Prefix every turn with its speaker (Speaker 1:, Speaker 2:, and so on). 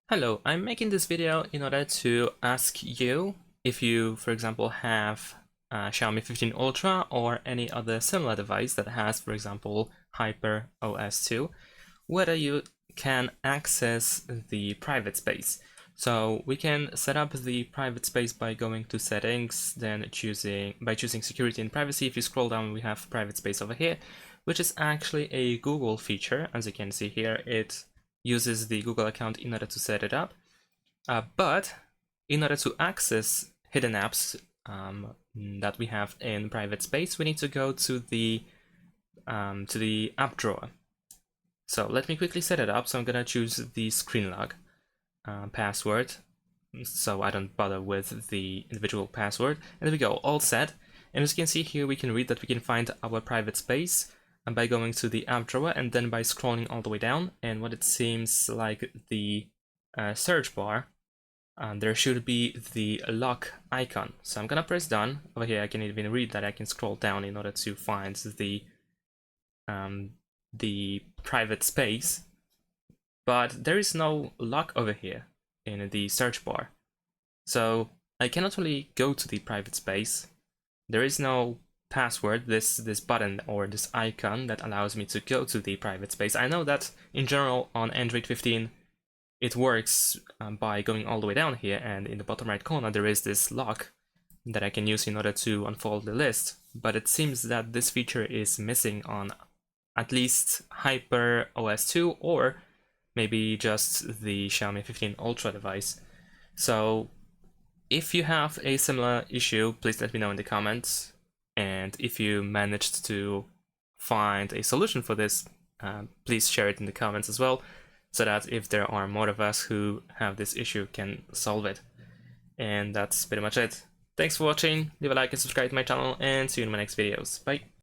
Speaker 1: Hello, I'm making this video in order to ask you if you, for example, have Xiaomi 15 Ultra or any other similar device that has, for example, Hyper OS 2, whether you can access the private space. So we can set up the private space by going to settings, then choosing security and privacy. If you scroll down, we have private space over here, which is actually a Google feature. As you can see here, it uses the Google account in order to set it up. But in order to access hidden apps that we have in private space, we need to go to the app drawer. So let me quickly set it up. So I'm gonna choose the screen log password, so I don't bother with the individual password. And there we go, all set. And as you can see here, we can read that we can find our private space by going to the app drawer and then by scrolling all the way down. And what it seems like the search bar, there should be the lock icon. So I'm gonna press done. Over here I can even read that I can scroll down in order to find the private space, but there is no lock over here in the search bar. So I cannot really go to the private space. There is no password, this button or this icon that allows me to go to the private space. I know that in general on Android 15 it works by going all the way down here, and in the bottom right corner there is this lock that I can use in order to unfold the list, but it seems that this feature is missing on at least Hyper OS 2 or maybe just the Xiaomi 15 Ultra device. So if you have a similar issue, please let me know in the comments, and if you managed to find a solution for this, please share it in the comments as well, so that if there are more of us who have this issue, can solve it. And that's pretty much it. Thanks for watching, leave a like and subscribe to my channel, and see you in my next videos. Bye!